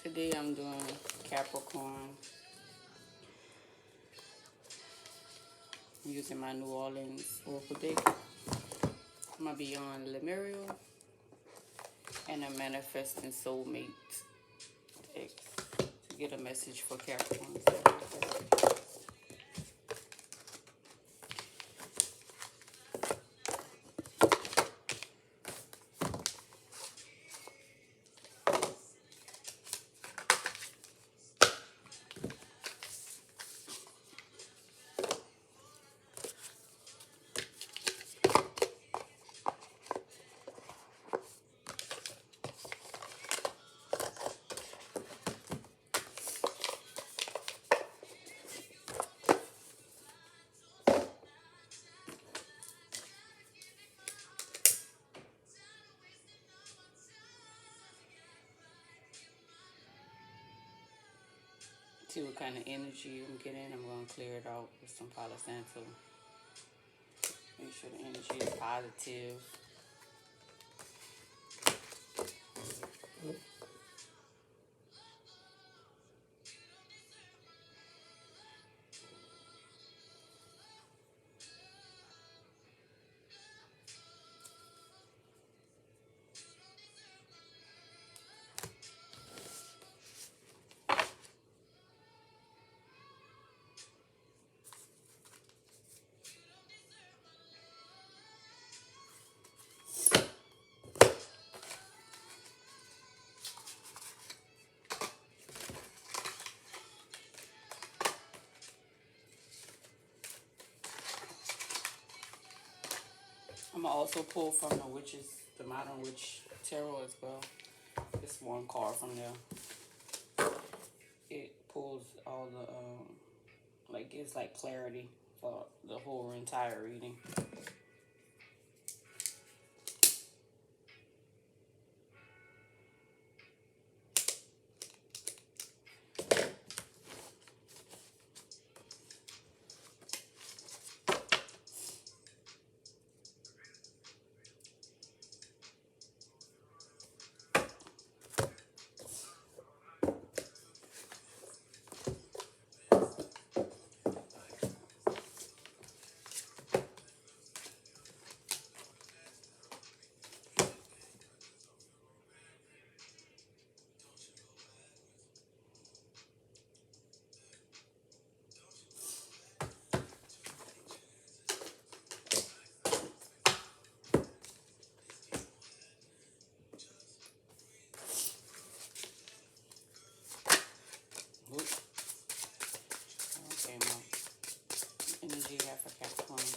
Today I'm doing Capricorn. I'm using my New Orleans Oracle deck. I'm going to be on Lemurio and a Manifesting Soulmate deck to get a message for Capricorn. See what kind of energy I'm getting. I'm going to clear it out with some Palo Santo. Make sure the energy is positive. I'm going to also pull from the Modern Witch Tarot as well. It's one card from there. It pulls all the, gives clarity for the whole entire reading. Okay, Mom. Energy you have for Capricorn.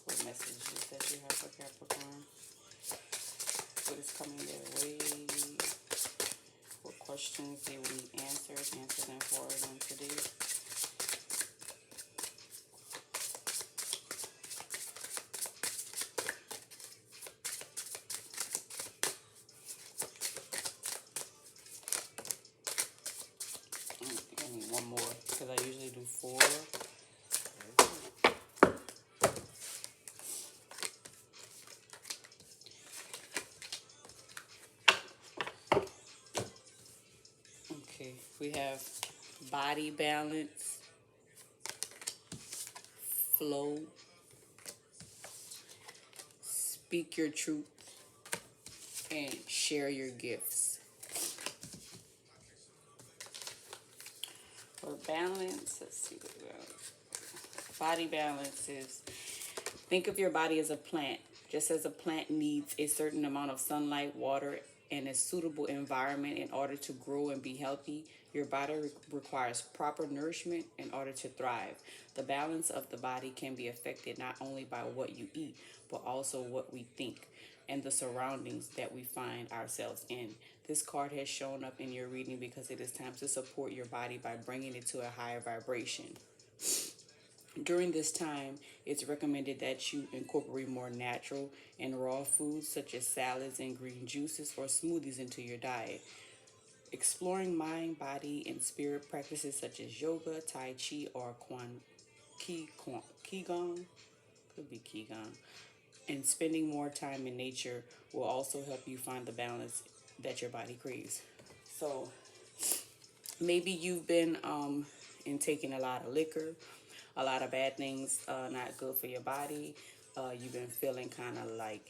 What messages that you have for Capricorn? What is coming their way? What questions they will need answered? Answer them for them today. I need one more because I usually do 4. Okay, we have body balance, flow, speak your truth, and share your gifts. For balance, let's see what we got. Body balance is, think of your body as a plant. Just as a plant needs a certain amount of sunlight, water, and a suitable environment in order to grow and be healthy, your body requires proper nourishment in order to thrive. The balance of the body can be affected not only by what you eat, but also what we think and the surroundings that we find ourselves in. This card has shown up in your reading because it is time to support your body by bringing it to a higher vibration. During this time, it's recommended that you incorporate more natural and raw foods such as salads and green juices or smoothies into your diet. Exploring mind, body, and spirit practices such as yoga, tai chi, or qigong, could be qigong, and spending more time in nature will also help you find the balance that your body craves. So Maybe you've been intaking a lot of liquor, a lot of bad things, not good for your body. You've been feeling kind of like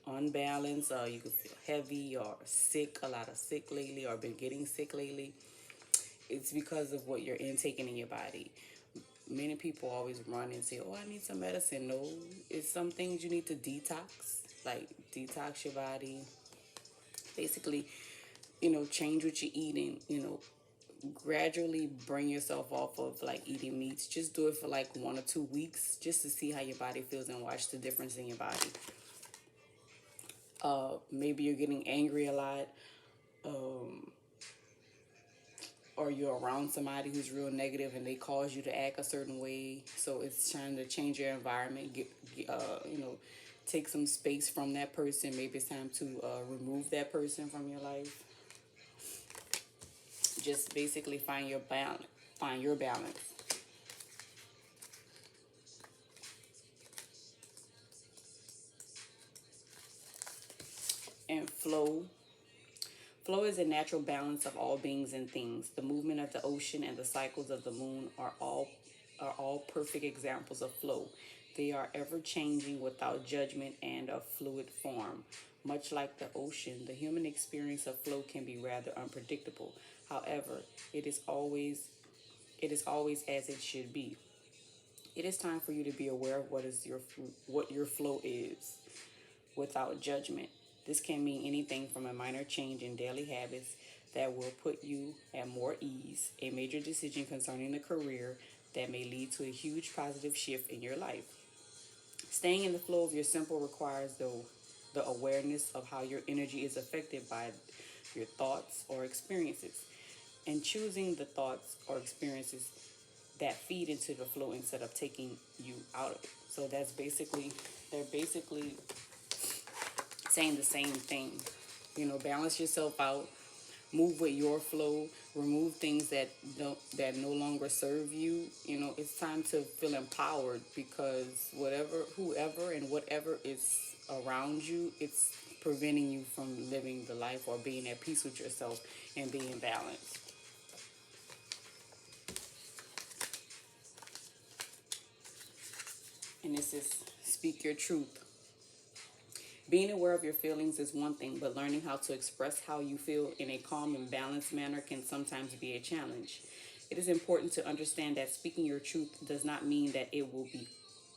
unbalanced. You can feel heavy or sick, a lot of sick lately, or been getting sick lately. It's because of what you're intaking in your body. Many people always run and say, "Oh, I need some medicine." No, it's some things you need to detox, like detox your body. Basically, change what you're eating. Gradually bring yourself off of like eating meats. Just do it for like 1 or 2 weeks, just to see how your body feels and watch the difference in your body. Maybe you're getting angry a lot, or you're around somebody who's real negative and they cause you to act a certain way. So it's trying to change your environment. Take some space from that person. Maybe it's time to remove that person from your life. Just basically find your balance. Find your balance. And flow. Flow is a natural balance of all beings and things. The movement of the ocean and the cycles of the moon are all perfect examples of flow. They are ever changing without judgment and of fluid form. Much like the ocean, the human experience of flow can be rather unpredictable. However, it is always as it should be. It is time for you to be aware of what your flow is without judgment. This can mean anything from a minor change in daily habits that will put you at more ease, a major decision concerning a career that may lead to a huge positive shift in your life. Staying in the flow of your simple requires the awareness of how your energy is affected by your thoughts or experiences, and choosing the thoughts or experiences that feed into the flow instead of taking you out of it. So they're basically saying the same thing. Balance yourself out, move with your flow, remove things that no longer serve you. It's time to feel empowered, because whoever and whatever is around you, it's preventing you from living the life or being at peace with yourself and being balanced. And this is speak your truth. Being aware of your feelings is one thing, but learning how to express how you feel in a calm and balanced manner can sometimes be a challenge. It is important to understand that speaking your truth does not mean that it will be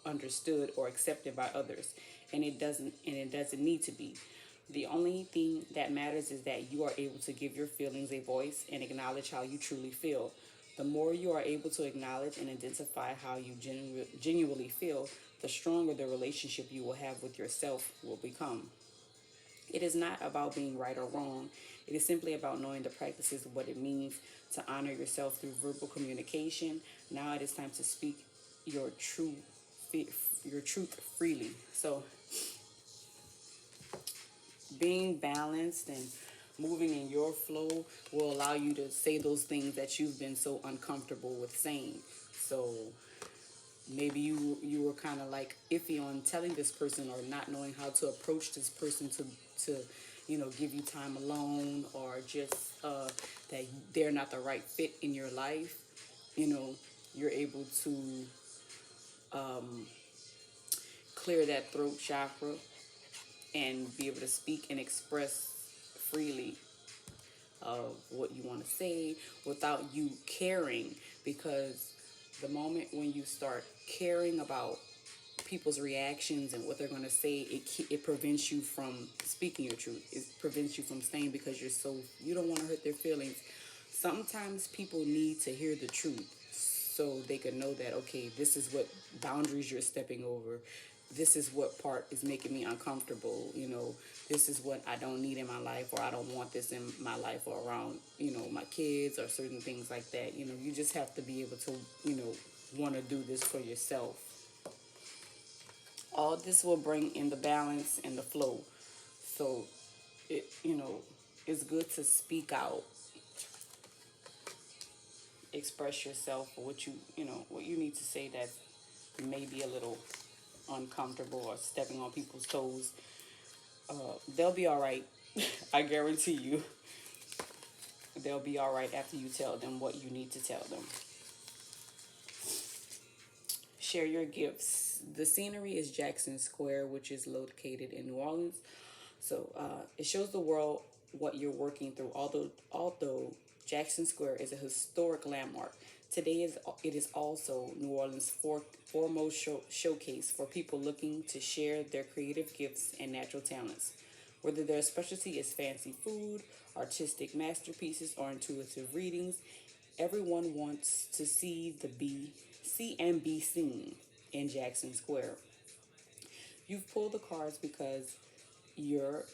understood or accepted by others, and it doesn't need to be. The only thing that matters is that you are able to give your feelings a voice and acknowledge how you truly feel. The more you are able to acknowledge and identify how you genuinely feel, the stronger the relationship you will have with yourself will become. It is not about being right or wrong. It is simply about knowing the practices of what it means to honor yourself through verbal communication. Now it is time to speak your true your truth freely. So being balanced and moving in your flow will allow you to say those things that you've been so uncomfortable with saying. So maybe you were kind of like iffy on telling this person, or not knowing how to approach this person to give you time alone, or just that they're not the right fit in your life. You're able to clear that throat chakra and be able to speak and express freely of what you want to say without you caring, because the moment when you start caring about people's reactions and what they're going to say, it prevents you from speaking your truth. It prevents you from staying, because you don't want to hurt their feelings. Sometimes people need to hear the truth so they can know that, okay, this is what boundaries you're stepping over. This is what part is making me uncomfortable. This is what I don't need in my life, or I don't want this in my life, or around, my kids, or certain things like that. You just have to be able to, want to do this for yourself. All this will bring in the balance and the flow. So it's good to speak out, express yourself, for what you need to say that may be a little uncomfortable or stepping on people's toes. They'll be all right. I guarantee you. They'll be all right after you tell them what you need to tell them. Share your gifts. The scenery is Jackson Square, which is located in New Orleans. So it shows the world what you're working through. Although Jackson Square is a historic landmark, today it is also New Orleans' foremost showcase for people looking to share their creative gifts and natural talents. Whether their specialty is fancy food, artistic masterpieces, or intuitive readings, everyone wants to see and be seen in Jackson Square. You've pulled the cards because your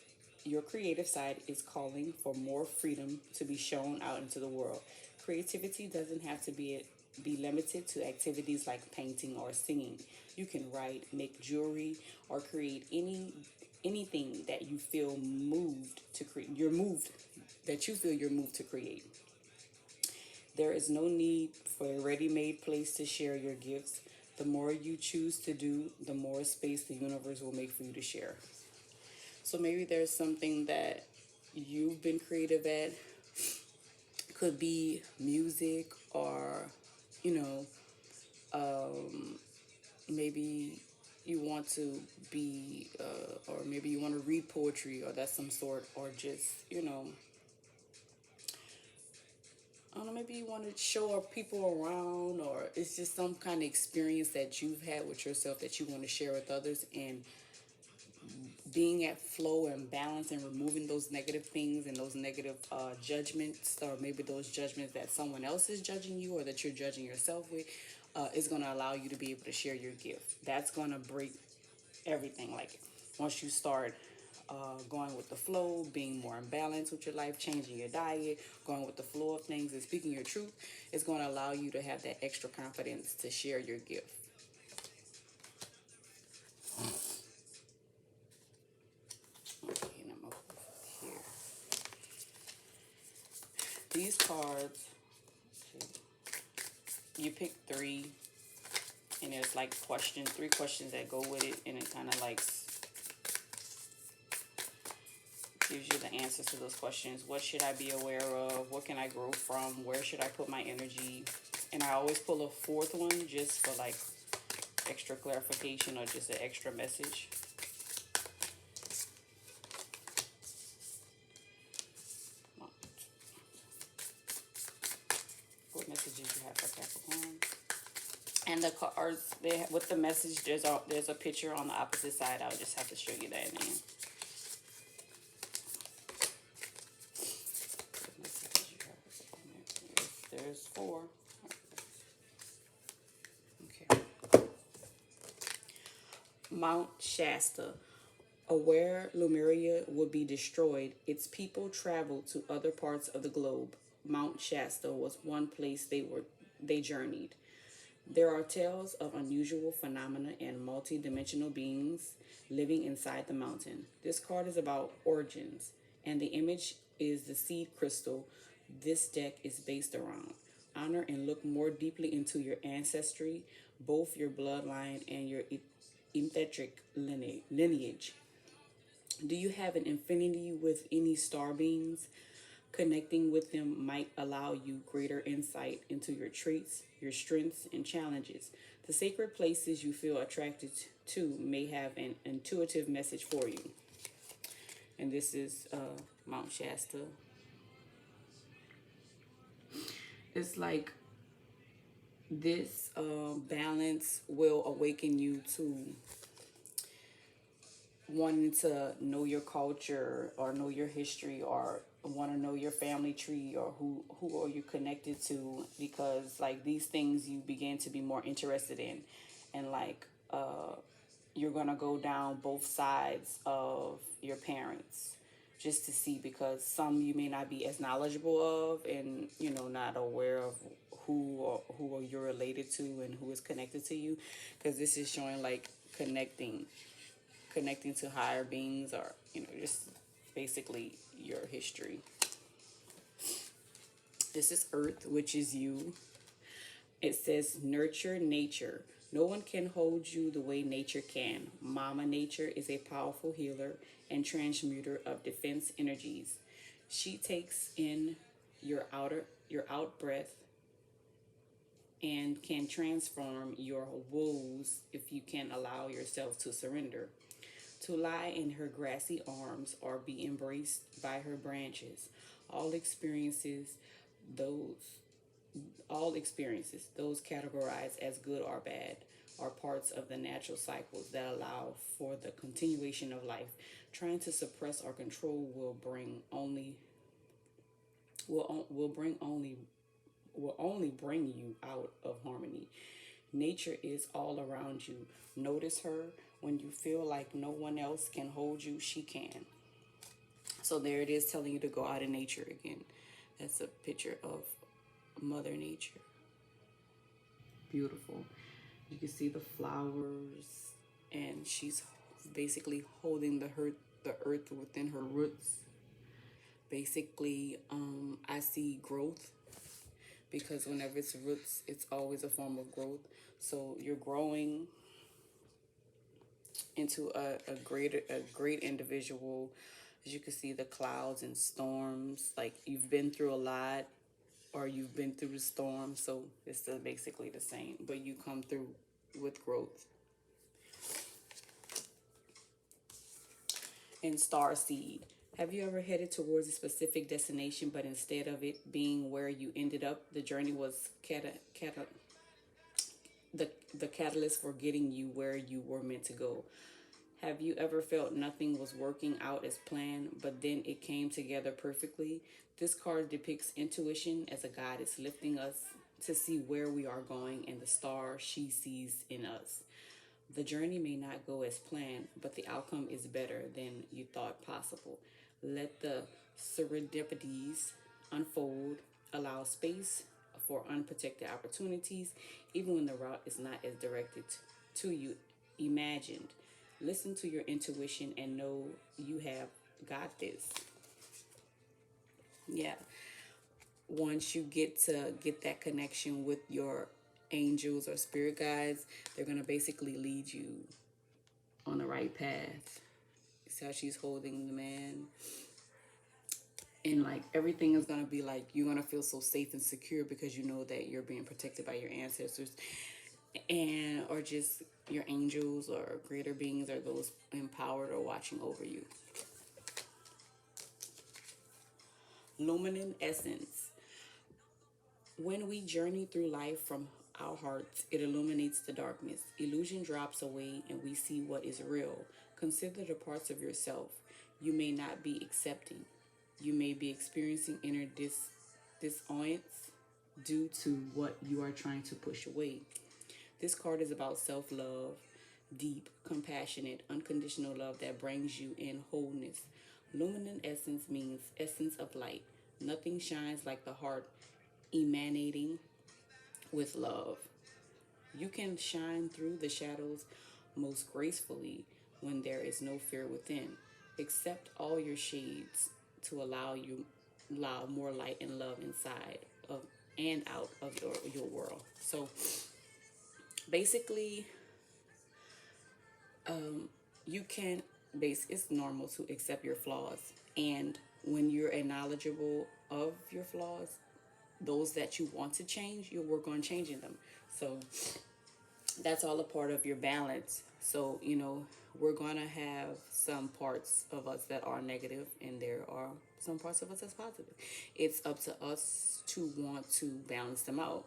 your creative side is calling for more freedom to be shown out into the world. Creativity doesn't have to be limited to activities like painting or singing. You can write, make jewelry, or create anything that you feel moved to create. You're moved to create. There is no need for a ready-made place to share your gifts. The more you choose to do, the more space the universe will make for you to share. So maybe there's something that you've been creative at. Could be music, or, you know, maybe you want to be, or maybe you want to read poetry, or that's some sort, or just, I don't know, maybe you want to show people around, or it's just some kind of experience that you've had with yourself that you want to share with others. And being at flow and balance and removing those negative things and those negative judgments, or maybe those judgments that someone else is judging you or that you're judging yourself with, is going to allow you to be able to share your gift. That's going to break everything. Like, once you start going with the flow, being more in balance with your life, changing your diet, going with the flow of things, and speaking your truth, it's going to allow you to have that extra confidence to share your gift. Okay, and I'm over here. These cards, you pick three, and there's like three questions that go with it, and it kind of like gives you the answers to those questions. What should I be aware of? What can I grow from? Where should I put my energy? And I always pull a fourth one just for like extra clarification or just an extra message. What messages you have for Capricorn? And the cards, with the message, there's a picture on the opposite side. I'll just have to show you that then. There's four. Okay. Mount Shasta. Aware Lemuria would be destroyed, its people traveled to other parts of the globe. Mount Shasta was one place they journeyed. There are tales of unusual phenomena and multi-dimensional beings living inside the mountain. This card is about origins, and the image is the seed crystal this deck is based around. Honor and look more deeply into your ancestry, both your bloodline and your etheric lineage. Do you have an affinity with any star beings? Connecting with them might allow you greater insight into your traits, your strengths, and challenges. The sacred places you feel attracted to may have an intuitive message for you. And this is Mount Shasta. It's like this balance will awaken you to wanting to know your culture or know your history, or want to know your family tree, or who are you connected to, because like these things you begin to be more interested in, and like you're gonna go down both sides of your parents just to see, because some you may not be as knowledgeable of, and not aware of who you're related to and who is connected to you, because this is showing like connecting to higher beings, or just basically your history. This is Earth, which is you. It says nurture nature. No one can hold you the way nature can. Mama Nature is a powerful healer and transmuter of defense energies. She takes in your out breath, and can transform your woes if you can allow yourself to surrender. To lie in her grassy arms or be embraced by her branches. All experiences, those those categorized as good or bad, are parts of the natural cycles that allow for the continuation of life. Trying to suppress or control will only bring you out of harmony. Nature is all around you. Notice her. When you feel like no one else can hold you, she can. So there it is, telling you to go out in nature again. That's a picture of Mother Nature. Beautiful. You can see the flowers, and she's basically holding the earth within her roots. Basically, I see growth, because whenever it's roots, it's always a form of growth. So you're growing into a great individual. As you can see, the clouds and storms, like you've been through a lot, or you've been through the storm. So it's still basically the same, but you come through with growth. And star seed. Have you ever headed towards a specific destination, but instead of it being where you ended up, the journey was the catalyst for getting you where you were meant to go? Have you ever felt nothing was working out as planned, but then it came together perfectly? This card depicts intuition as a guide. It's lifting us to see where we are going and the star she sees in us. The journey may not go as planned, but the outcome is better than you thought possible. Let the serendipities unfold. Allow space for unprotected opportunities, even when the route is not as directed to you imagined. Listen to your intuition and know you have got this. Yeah. Once you get that connection with your angels or spirit guides, they're going to basically lead you on the right path. See how she's holding the man, and like everything is going to be like, you're going to feel so safe and secure because you know that you're being protected by your ancestors, and or just your angels or greater beings, or those empowered or watching over you. Luminant essence. When we journey through life from our hearts, it illuminates the darkness. Illusion drops away and we see what is real. Consider the parts of yourself you may not be accepting. You may be experiencing inner dissonance due to what you are trying to push away. This card is about self-love, deep, compassionate, unconditional love that brings you in wholeness. Luminant essence means essence of light. Nothing shines like the heart emanating with love. You can shine through the shadows most gracefully when there is no fear within. Accept all your shades to allow more light and love inside of and out of your world. So basically, you can it's normal to accept your flaws, and when you're knowledgeable of your flaws, those that you want to change, you'll work on changing them. So that's all a part of your balance. So, we're going to have some parts of us that are negative, and there are some parts of us that's positive. It's up to us to want to balance them out.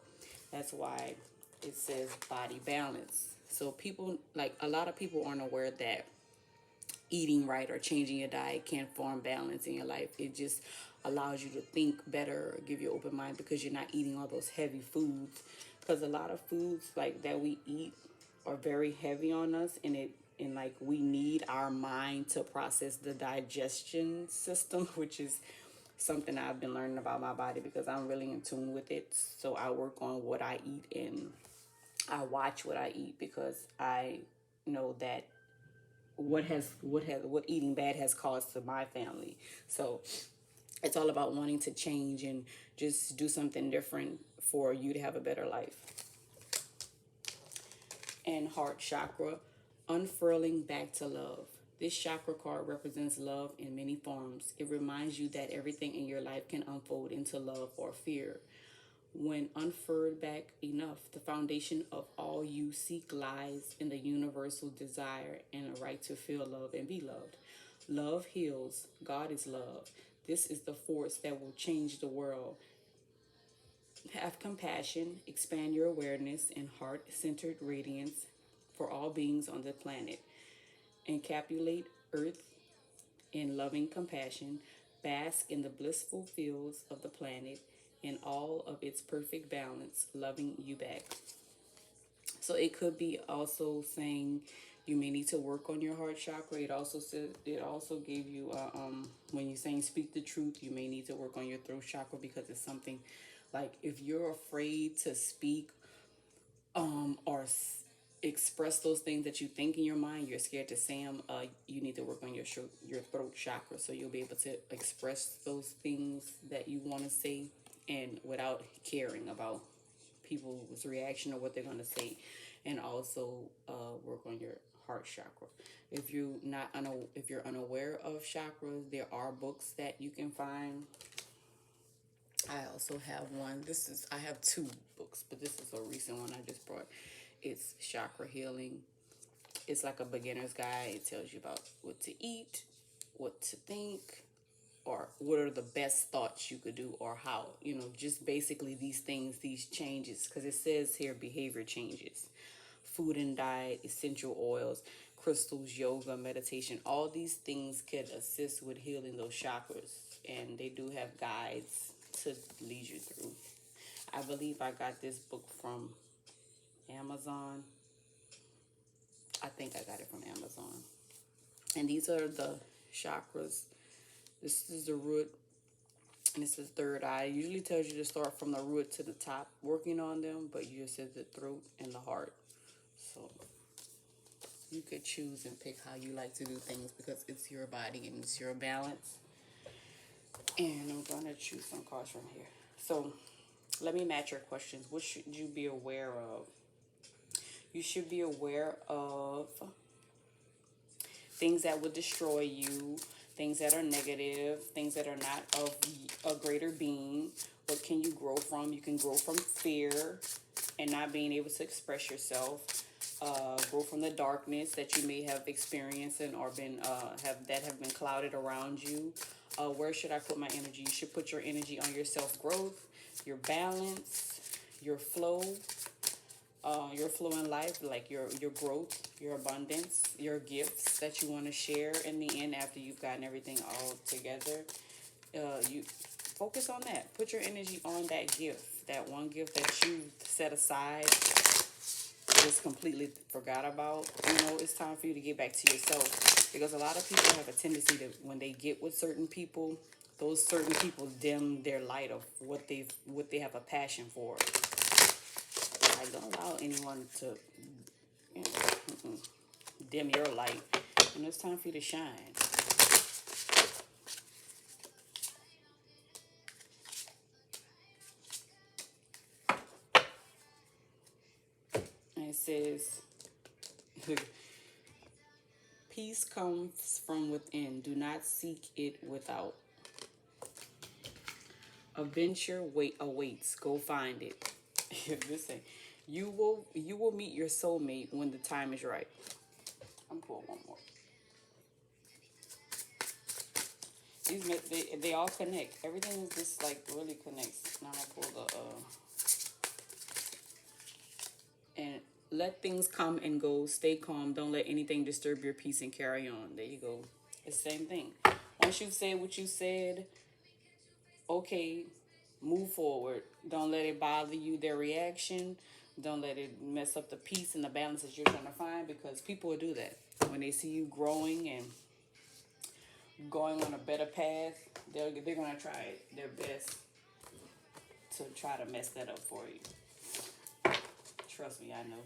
That's why it says body balance. So people, like a lot of people, aren't aware that eating right or changing your diet can form balance in your life. It just allows you to think better, give you an open mind, because you're not eating all those heavy foods. Because a lot of foods like that we eat are very heavy on us, and like we need our mind to process the digestion system, which is something I've been learning about my body, because I'm really in tune with it. So I work on what I eat, and I watch what I eat, because I know that what eating bad has caused to my family. So it's all about wanting to change and just do something different for you to have a better life. And heart chakra, unfurling back to love. This chakra card represents love in many forms. It reminds you that everything in your life can unfold into love or fear. When unfurled back enough, the foundation of all you seek lies in the universal desire and a right to feel love and be loved. Love heals. God is love. This is the force that will change the world. Have compassion, expand your awareness and heart centered radiance for all beings on the planet. Encapsulate Earth in loving compassion, bask in the blissful fields of the planet in all of its perfect balance, loving you back. So it could be also saying you may need to work on your heart chakra. It also said it also gave you when you're saying speak the truth, you may need to work on your throat chakra because it's something like if you're afraid to speak or express those things that you think in your mind, you're scared to say them, you need to work on your throat chakra so you'll be able to express those things that you want to say and without caring about people's reaction or what they're going to say. And also work on your heart chakra. If you're unaware of chakras, there are books that you can find. I also have one. I have two books, but this is a recent one I just brought. It's Chakra Healing. It's like a beginner's guide. It tells you about what to eat, what to think, or what are the best thoughts you could do, or how, just basically these things, these changes, because it says here behavior changes, food and diet, essential oils, crystals, yoga, meditation, all these things could assist with healing those chakras, and they do have guides to lead you through. I believe I got this book from Amazon. I think I got it from Amazon. And these are the chakras. This is the root, and this is third eye. It usually tells you to start from the root to the top, working on them, but you just said the throat and the heart. So you could choose and pick how you like to do things because it's your body and it's your balance. And I'm going to choose some cards from here. So let me match your questions. What should you be aware of? You should be aware of things that would destroy you, things that are negative, things that are not of a greater being. What can you grow from? You can grow from fear and not being able to express yourself. Grow from the darkness that you may have experienced and or been have been clouded around you. Where should I put my energy? You should put your energy on your self-growth, your balance, your flow in life, like your growth, your abundance, your gifts that you want to share in the end after you've gotten everything all together. You focus on that. Put your energy on that gift, that one gift that you set aside, just completely forgot about. It's time for you to get back to yourself, because a lot of people have a tendency to, when they get with certain people, those certain people dim their light of what they have a passion for. Like, don't allow anyone to dim your light. It's time for you to shine. And it says, peace comes from within. Do not seek it without. Adventure awaits. Go find it. Listen, you will meet your soulmate when the time is right. I'm pulling one more. They all connect. Everything just like really connects. Now I pull and let things come and go. Stay calm. Don't let anything disturb your peace and carry on. There you go. It's the same thing. Once you've said what you said, okay, move forward. Don't let it bother you, their reaction. Don't let it mess up the peace and the balance that you're trying to find, because people will do that. When they see you growing and going on a better path, they're going to try their best to try to mess that up for you. Trust me, I know.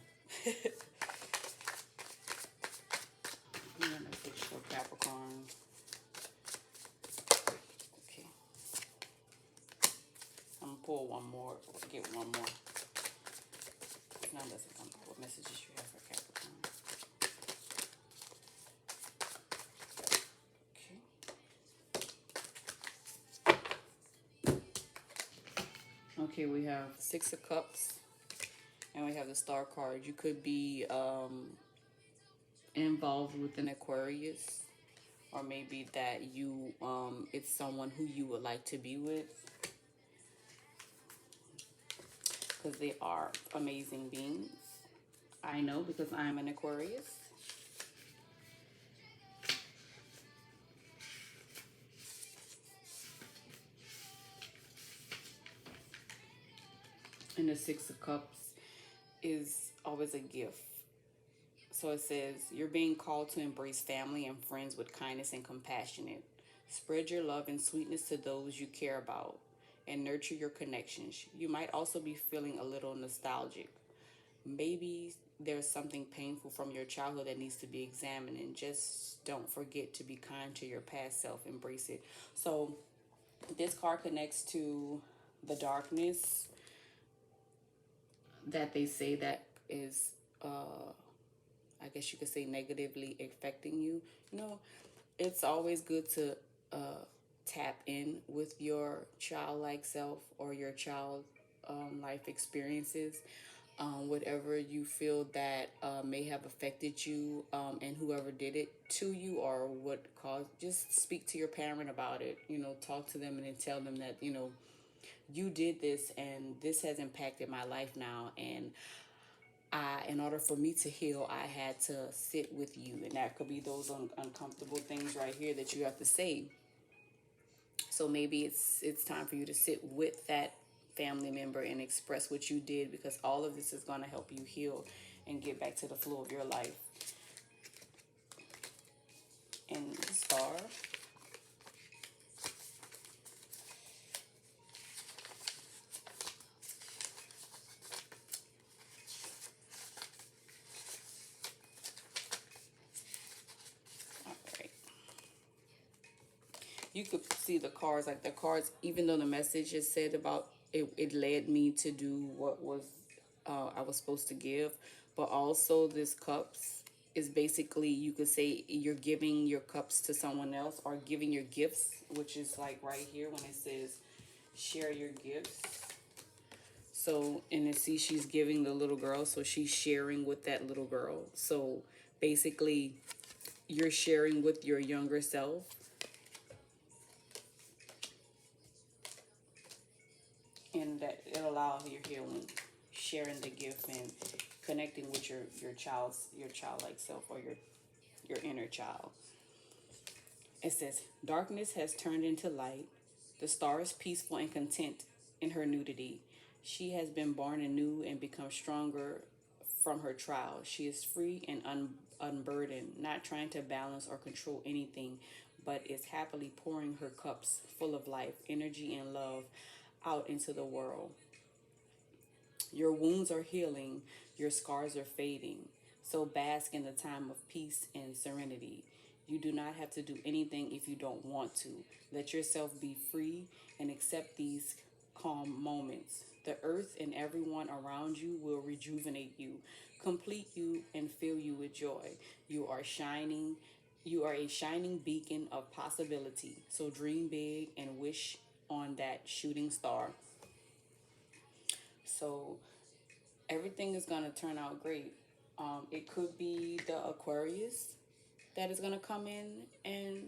I'm going to fix your Capricorn. Okay. I'm going to pull one more. Get one more. Now let's come. What messages you have for Capricorn? Okay, we have Six of Cups and we have the Star card. You could be involved with an Aquarius, or maybe that you it's someone who you would like to be with, because they are amazing beings. I know because I'm an Aquarius. And the Six of Cups is always a gift. So it says, you're being called to embrace family and friends with kindness and compassionate. Spread your love and sweetness to those you care about and nurture your connections. You might also be feeling a little nostalgic. Maybe there's something painful from your childhood that needs to be examined, and just don't forget to be kind to your past self. Embrace it. So this card connects to the darkness that they say that is I guess you could say negatively affecting you. You know, it's always good to tap in with your childlike self or your child life experiences. Whatever you feel that may have affected you, and whoever did it to you, or what caused, just speak to your parent about it. You know, talk to them and then tell them that, you know, you did this and this has impacted my life now, and in order for me to heal, I had to sit with you. And that could be those uncomfortable things right here that you have to say. So maybe it's time for you to sit with that family member and express what you did, because all of this is going to help you heal and get back to the flow of your life. And Star. All right. You could see the cards, like the cards, even though the message is said about it, it led me to do what was I was supposed to give. But also this cups is basically, you could say you're giving your cups to someone else, or giving your gifts, which is like right here when it says share your gifts. So, and then see, she's giving the little girl, so she's sharing with that little girl. So basically, you're sharing with your younger self, and that it'll allow your healing, sharing the gift and connecting with your childlike self, or your inner child. It says, darkness has turned into light. The star is peaceful and content in her nudity. She has been born anew and become stronger from her trial. She is free and unburdened, not trying to balance or control anything, but is happily pouring her cups full of life, energy, and love out into the world. Your wounds are healing, your scars are fading. So bask in the time of peace and serenity. You do not have to do anything if you don't want to. Let yourself be free and accept these calm moments. The earth and everyone around you will rejuvenate you, complete you, and fill you with joy. You are shining. You are a shining beacon of possibility. So dream big and wish on that shooting star. So everything is going to turn out great. It could be the Aquarius that is going to come in and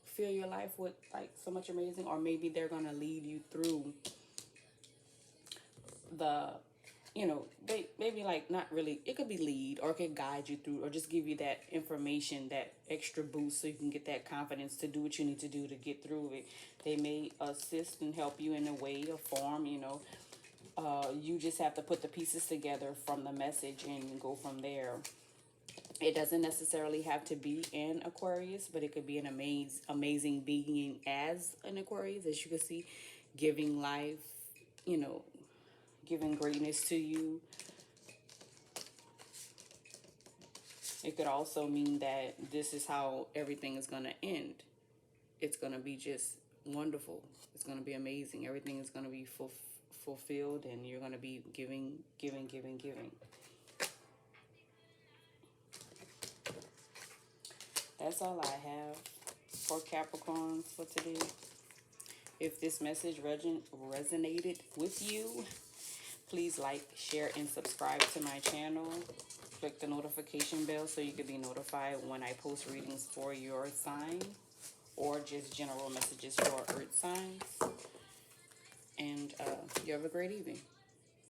fill your life with like so much amazing, or maybe they're going to lead you through the, you know, they maybe like not really, it could be lead, or it could guide you through, or just give you that information, that extra boost, so you can get that confidence to do what you need to do to get through it. They may assist and help you in a way or form, you know. You just have to put the pieces together from the message and go from there. It doesn't necessarily have to be an Aquarius, but it could be an amazing being as an Aquarius, as you can see, giving life, you know, giving greatness to you. It could also mean that this is how everything is going to end. It's going to be just wonderful. It's going to be amazing. Everything is going to be fulfilled, and you're going to be giving, giving, giving, giving. That's all I have for Capricorns for today. If this message resonated with you, please like, share, and subscribe to my channel. Click the notification bell so you can be notified when I post readings for your sign or just general messages for earth signs. And you have a great evening.